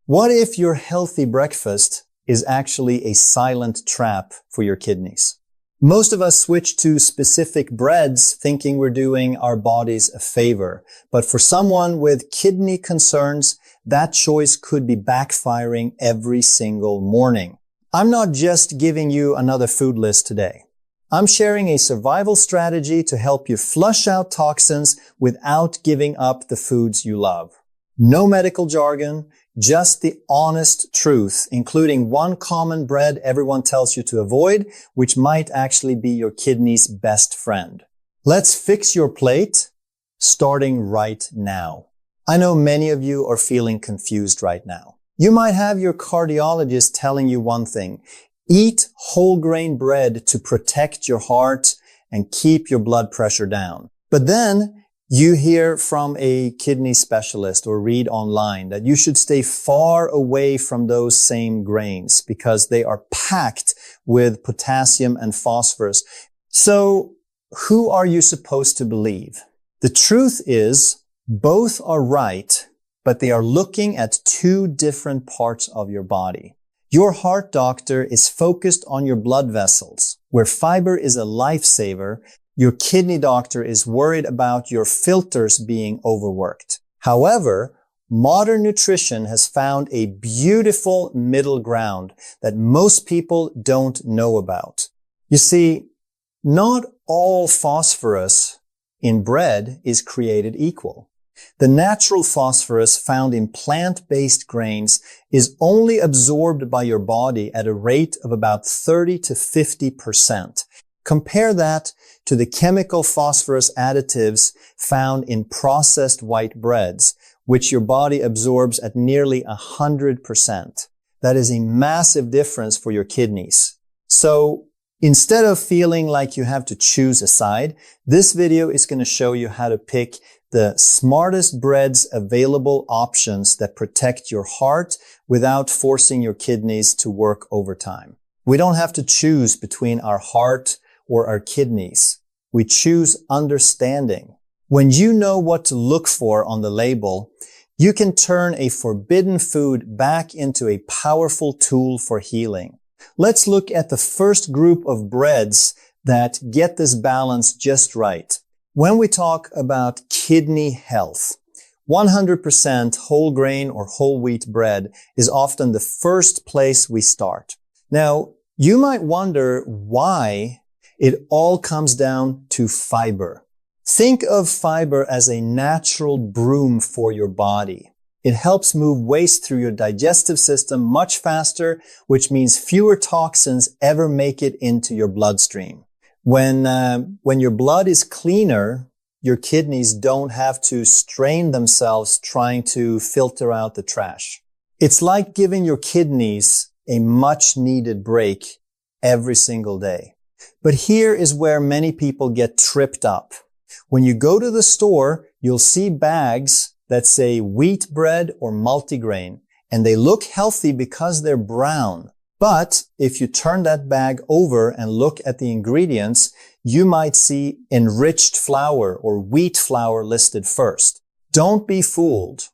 What if your healthy breakfast is actually a silent trap for your kidneys? Most of us switch to specific breads thinking we're doing our bodies a favor. But for someone with kidney concerns, that choice could be backfiring every single morning. I'm not just giving you another food list today. I'm sharing a survival strategy to help you flush out toxins without giving up the foods you love. No medical jargon, just the honest truth, including one common bread everyone tells you to avoid, which might actually be your kidney's best friend. Let's fix your plate, starting right now. I know many of you are feeling confused right now. You might have your cardiologist telling you one thing: eat whole grain bread to protect your heart and keep your blood pressure down. But then you hear from a kidney specialist or read online that you should stay far away from those same grains because they are packed with potassium and phosphorus. So who are you supposed to believe? The truth is, both are right, but they are looking at two different parts of your body. Your heart doctor is focused on your blood vessels, where fiber is a lifesaver. Your kidney doctor is worried about your filters being overworked. However, modern nutrition has found a beautiful middle ground that most people don't know about. You see, not all phosphorus in bread is created equal. The natural phosphorus found in plant-based grains is only absorbed by your body at a rate of about 30 to 50%. Compare that to the chemical phosphorus additives found in processed white breads, which your body absorbs at nearly 100%. That is a massive difference for your kidneys. So instead of feeling like you have to choose a side, this video is going to show you how to pick the smartest breads available options that protect your heart without forcing your kidneys to work overtime. We don't have to choose between our heart or our kidneys. We choose understanding. When you know what to look for on the label, you can turn a forbidden food back into a powerful tool for healing. Let's look at the first group of breads that get this balance just right. When we talk about kidney health, 100% whole grain or whole wheat bread is often the first place we start. Now, you might wonder why it all comes down to fiber. Think of fiber as a natural broom for your body. It helps move waste through your digestive system much faster, which means fewer toxins ever make it into your bloodstream. When your blood is cleaner, your kidneys don't have to strain themselves trying to filter out the trash. It's like giving your kidneys a much needed break every single day. But here is where many people get tripped up. When you go to the store, you'll see bags that say wheat bread or multigrain, and they look healthy because they're brown. But if you turn that bag over and look at the ingredients, you might see enriched flour or wheat flour listed first. Don't be fooled.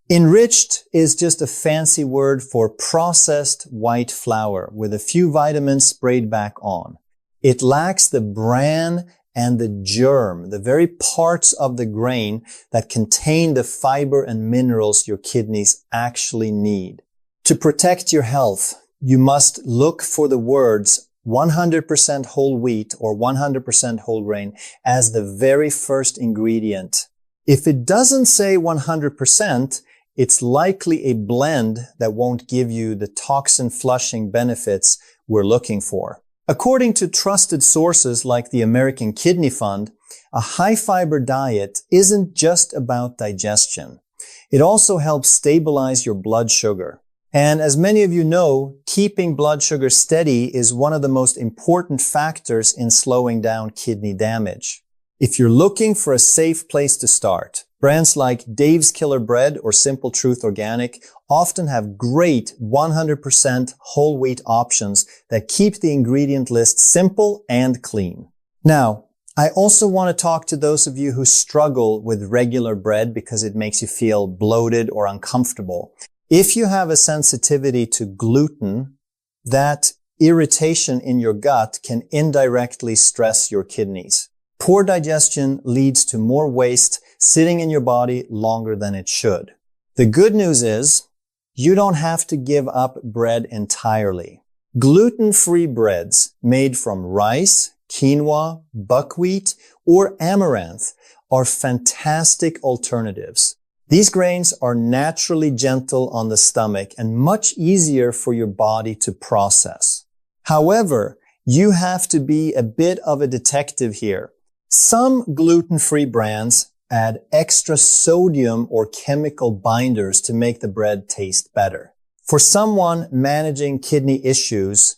Enriched is just a fancy word for processed white flour with a few vitamins sprayed back on. It lacks the bran and the germ, the very parts of the grain that contain the fiber and minerals your kidneys actually need. To protect your health, you must look for the words 100% whole wheat or 100% whole grain as the very first ingredient. If it doesn't say 100%, it's likely a blend that won't give you the toxin flushing benefits we're looking for. According to trusted sources like the American Kidney Fund, a high-fiber diet isn't just about digestion. It also helps stabilize your blood sugar. And as many of you know, keeping blood sugar steady is one of the most important factors in slowing down kidney damage. If you're looking for a safe place to start, brands like Dave's Killer Bread or Simple Truth Organic often have great 100% whole wheat options that keep the ingredient list simple and clean. Now, I also want to talk to those of you who struggle with regular bread because it makes you feel bloated or uncomfortable. If you have a sensitivity to gluten, that irritation in your gut can indirectly stress your kidneys. Poor digestion leads to more waste sitting in your body longer than it should. The good news is you don't have to give up bread entirely. Gluten-free breads made from rice, quinoa, buckwheat, or amaranth are fantastic alternatives. These grains are naturally gentle on the stomach and much easier for your body to process. However, you have to be a bit of a detective here. Some gluten-free brands add extra sodium or chemical binders to make the bread taste better. For someone managing kidney issues,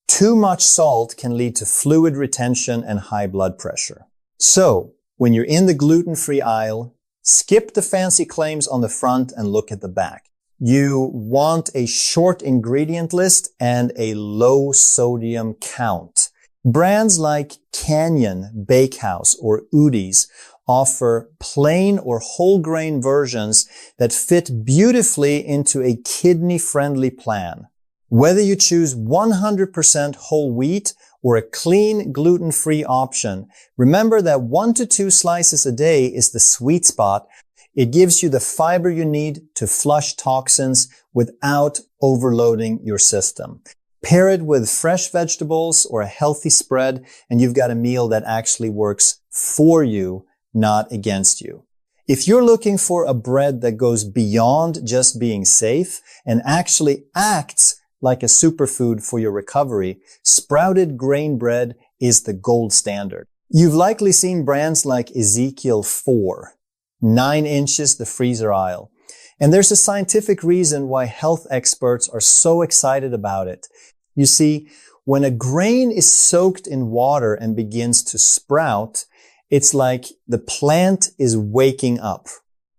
too much salt can lead to fluid retention and high blood pressure. So, when you're in the gluten-free aisle, skip the fancy claims on the front and look at the back. You want a short ingredient list and a low sodium count. Brands like Canyon, Bakehouse, or Udi's offer plain or whole grain versions that fit beautifully into a kidney-friendly plan. Whether you choose 100% whole wheat or a clean gluten-free option, remember that 1 to 2 slices a day is the sweet spot. It gives you the fiber you need to flush toxins without overloading your system. Pair it with fresh vegetables or a healthy spread, and you've got a meal that actually works for you, not against you. If you're looking for a bread that goes beyond just being safe and actually acts like a superfood for your recovery, sprouted grain bread is the gold standard. You've likely seen brands like Ezekiel 4, 9 inches the freezer aisle. And there's a scientific reason why health experts are so excited about it. You see, when a grain is soaked in water and begins to sprout, it's like the plant is waking up.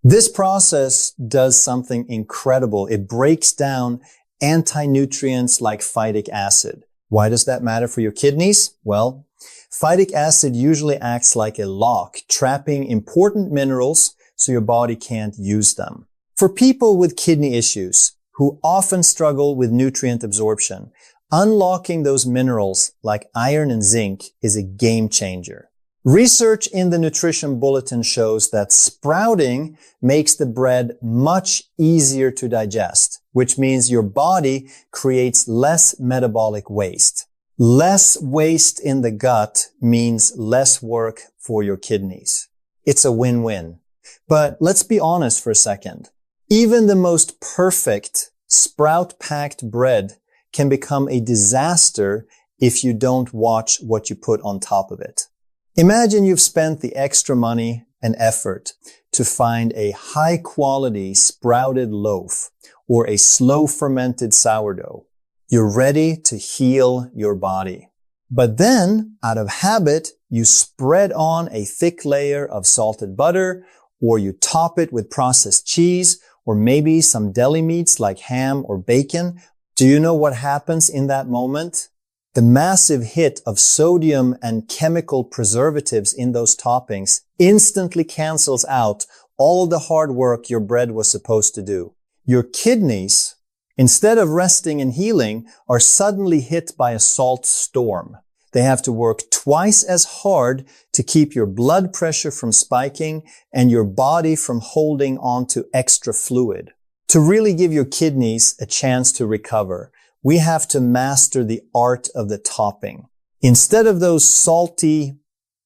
This process does something incredible. It breaks down anti-nutrients like phytic acid. Why does that matter for your kidneys? Well, phytic acid usually acts like a lock, trapping important minerals so your body can't use them. For people with kidney issues who often struggle with nutrient absorption, unlocking those minerals like iron and zinc is a game changer. Research in the Nutrition Bulletin shows that sprouting makes the bread much easier to digest, which means your body creates less metabolic waste. Less waste in the gut means less work for your kidneys. It's a win-win. But let's be honest for a second. Even the most perfect sprout-packed bread can become a disaster if you don't watch what you put on top of it. Imagine you've spent the extra money and effort to find a high-quality sprouted loaf or a slow-fermented sourdough. You're ready to heal your body. But then, out of habit, you spread on a thick layer of salted butter, or you top it with processed cheese, or maybe some deli meats like ham or bacon. Do you know what happens in that moment? The massive hit of sodium and chemical preservatives in those toppings instantly cancels out all the hard work your bread was supposed to do. Your kidneys, instead of resting and healing, are suddenly hit by a salt storm. They have to work twice as hard to keep your blood pressure from spiking and your body from holding on to extra fluid. To really give your kidneys a chance to recover, we have to master the art of the topping. Instead of those salty,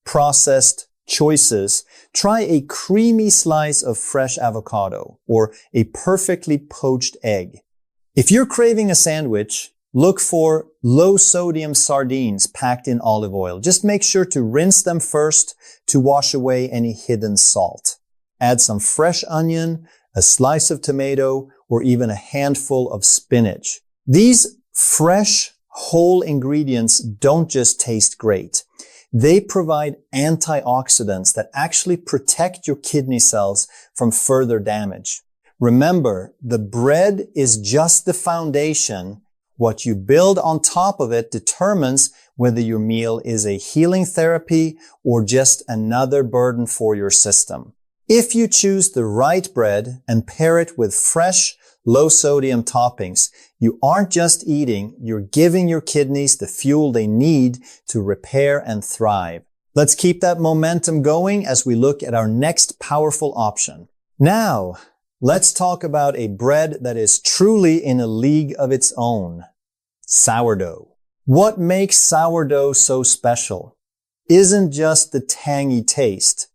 processed choices, try a creamy slice of fresh avocado or a perfectly poached egg. If you're craving a sandwich, look for low-sodium sardines packed in olive oil. Just make sure to rinse them first to wash away any hidden salt. Add some fresh onion, a slice of tomato, or even a handful of spinach. These fresh, whole ingredients don't just taste great. They provide antioxidants that actually protect your kidney cells from further damage. Remember, the bread is just the foundation. What you build on top of it determines whether your meal is a healing therapy or just another burden for your system. If you choose the right bread and pair it with fresh, low sodium toppings. You aren't just eating, you're giving your kidneys the fuel they need to repair and thrive. Let's keep that momentum going as we look at our next powerful option. Now, let's talk about a bread that is truly in a league of its own. Sourdough. What makes sourdough so special isn't just the tangy taste.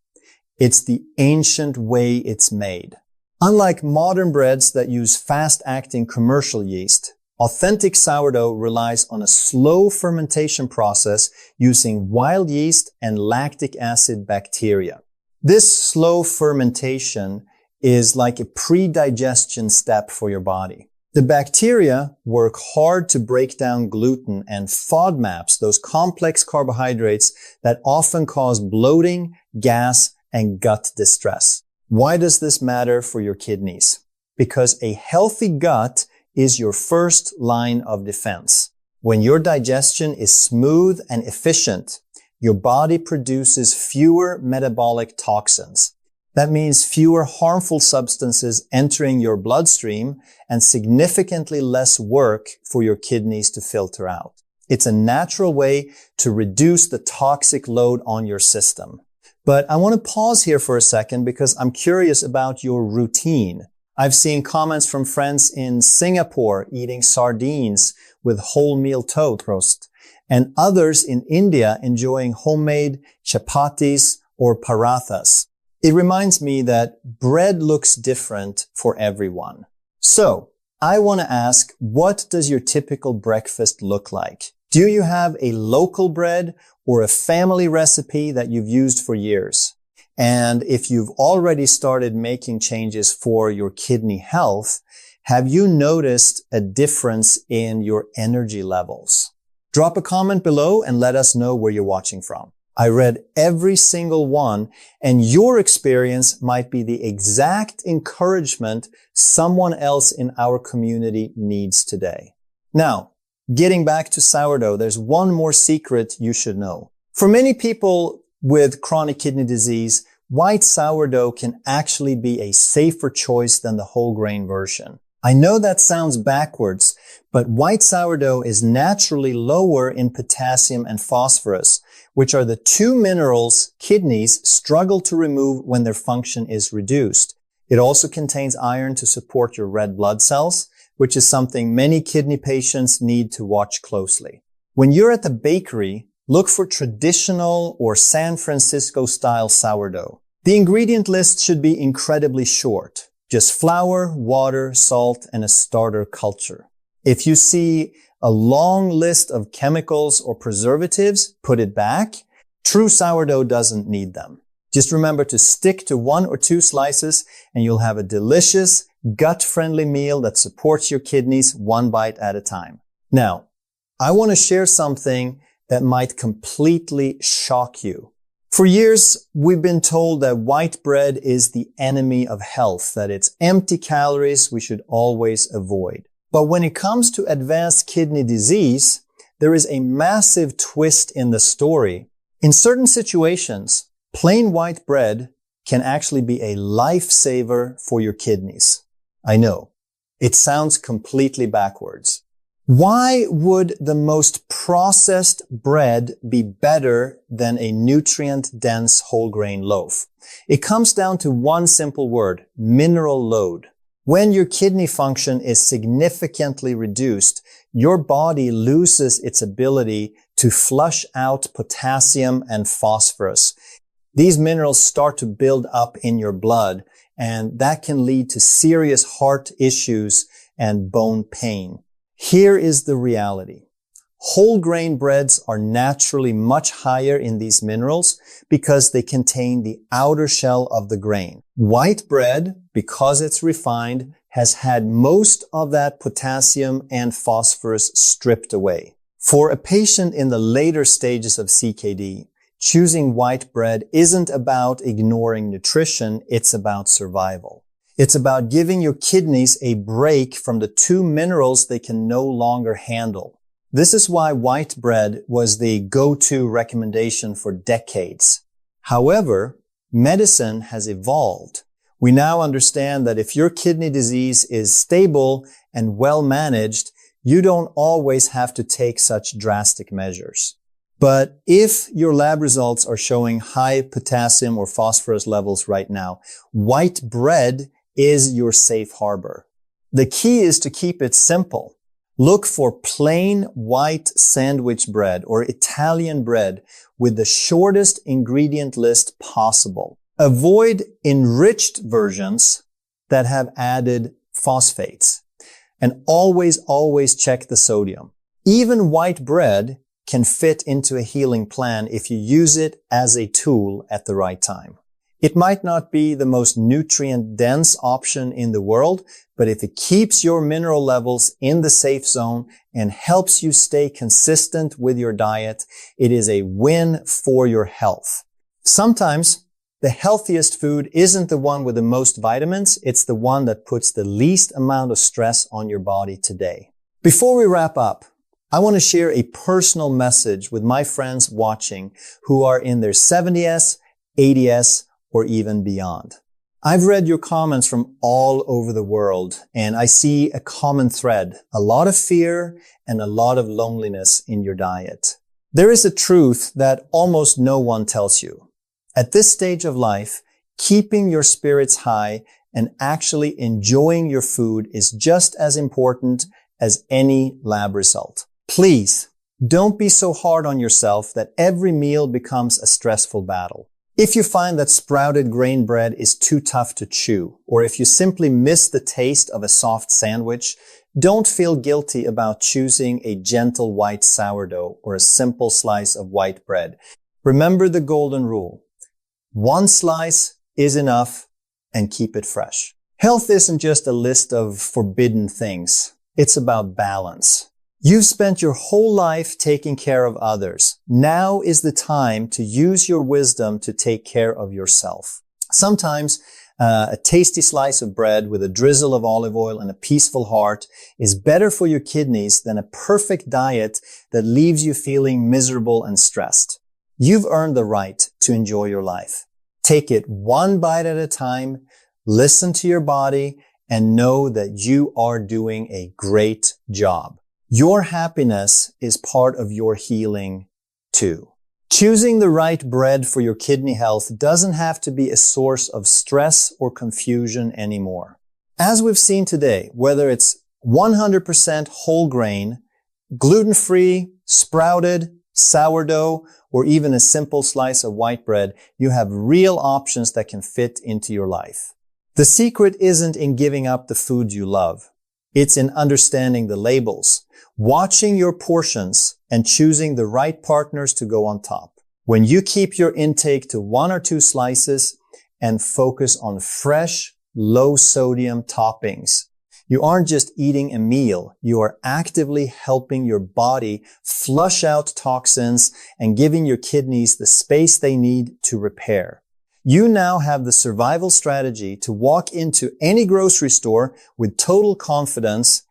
It's the ancient way it's made. Unlike modern breads that use fast-acting commercial yeast, authentic sourdough relies on a slow fermentation process using wild yeast and lactic acid bacteria. This slow fermentation is like a pre-digestion step for your body. The bacteria work hard to break down gluten and FODMAPs, those complex carbohydrates that often cause bloating, gas, and gut distress. Why does this matter for your kidneys? Because a healthy gut is your first line of defense. When your digestion is smooth and efficient, your body produces fewer metabolic toxins. That means fewer harmful substances entering your bloodstream and significantly less work for your kidneys to filter out. It's a natural way to reduce the toxic load on your system. But I want to pause here for a second because I'm curious about your routine. I've seen comments from friends in Singapore eating sardines with wholemeal toast, and others in India enjoying homemade chapatis or parathas. It reminds me that bread looks different for everyone. So, I want to ask, what does your typical breakfast look like? Do you have a local bread or a family recipe that you've used for years? And if you've already started making changes for your kidney health, have you noticed a difference in your energy levels? Drop a comment below and let us know where you're watching from. I read every single one, and your experience might be the exact encouragement someone else in our community needs today. Now, getting back to sourdough, there's one more secret you should know. For many people with chronic kidney disease, white sourdough can actually be a safer choice than the whole grain version. I know that sounds backwards, but white sourdough is naturally lower in potassium and phosphorus, which are the two minerals kidneys struggle to remove when their function is reduced. It also contains iron to support your red blood cells, which is something many kidney patients need to watch closely. When you're at the bakery, look for traditional or San Francisco style sourdough. The ingredient list should be incredibly short. Just flour, water, salt, and a starter culture. If you see a long list of chemicals or preservatives, put it back. True sourdough doesn't need them. Just remember to stick to 1 or 2 slices and you'll have a delicious, gut-friendly meal that supports your kidneys one bite at a time. Now, I want to share something that might completely shock you. For years, we've been told that white bread is the enemy of health, that it's empty calories we should always avoid. But when it comes to advanced kidney disease, there is a massive twist in the story. In certain situations, plain white bread can actually be a lifesaver for your kidneys. I know, it sounds completely backwards. Why would the most processed bread be better than a nutrient-dense whole grain loaf? It comes down to one simple word, mineral load. When your kidney function is significantly reduced, your body loses its ability to flush out potassium and phosphorus. These minerals start to build up in your blood, and that can lead to serious heart issues and bone pain. Here is the reality. Whole grain breads are naturally much higher in these minerals because they contain the outer shell of the grain. White bread, because it's refined, has had most of that potassium and phosphorus stripped away. For a patient in the later stages of CKD, choosing white bread isn't about ignoring nutrition, it's about survival. It's about giving your kidneys a break from the 2 minerals they can no longer handle. This is why white bread was the go-to recommendation for decades. However, medicine has evolved. We now understand that if your kidney disease is stable and well managed, you don't always have to take such drastic measures. But if your lab results are showing high potassium or phosphorus levels right now, white bread is your safe harbor. The key is to keep it simple. Look for plain white sandwich bread or Italian bread with the shortest ingredient list possible. Avoid enriched versions that have added phosphates. And always check the sodium. Even white bread can fit into a healing plan if you use it as a tool at the right time. It might not be the most nutrient-dense option in the world, but if it keeps your mineral levels in the safe zone and helps you stay consistent with your diet, it is a win for your health. Sometimes the healthiest food isn't the one with the most vitamins, it's the one that puts the least amount of stress on your body today. Before we wrap up, I want to share a personal message with my friends watching who are in their 70s, 80s, or even beyond. I've read your comments from all over the world, and I see a common thread, a lot of fear and a lot of loneliness in your diet. There is a truth that almost no one tells you. At this stage of life, keeping your spirits high and actually enjoying your food is just as important as any lab result. Please, don't be so hard on yourself that every meal becomes a stressful battle. If you find that sprouted grain bread is too tough to chew, or if you simply miss the taste of a soft sandwich, don't feel guilty about choosing a gentle white sourdough or a simple slice of white bread. Remember the golden rule. One slice is enough and keep it fresh. Health isn't just a list of forbidden things. It's about balance. You've spent your whole life taking care of others. Now is the time to use your wisdom to take care of yourself. Sometimes a tasty slice of bread with a drizzle of olive oil and a peaceful heart is better for your kidneys than a perfect diet that leaves you feeling miserable and stressed. You've earned the right to enjoy your life. Take it one bite at a time, listen to your body, and know that you are doing a great job. Your happiness is part of your healing too. Choosing the right bread for your kidney health doesn't have to be a source of stress or confusion anymore. As we've seen today, whether it's 100% whole grain, gluten-free, sprouted, sourdough, or even a simple slice of white bread, you have real options that can fit into your life. The secret isn't in giving up the food you love. It's in understanding the labels, watching your portions, and choosing the right partners to go on top. When you keep your intake to 1 or 2 slices and focus on fresh, low-sodium toppings, you aren't just eating a meal, you are actively helping your body flush out toxins and giving your kidneys the space they need to repair. You now have the survival strategy to walk into any grocery store with total confidence.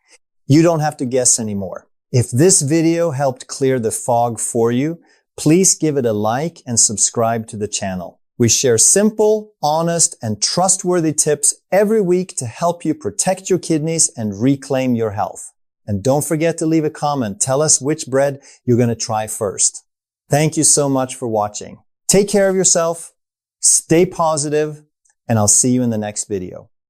You don't have to guess anymore. If this video helped clear the fog for you, please give it a like and subscribe to the channel. We share simple, honest, and trustworthy tips every week to help you protect your kidneys and reclaim your health. And don't forget to leave a comment. Tell us which bread you're going to try first. Thank you so much for watching. Take care of yourself, stay positive, and I'll see you in the next video.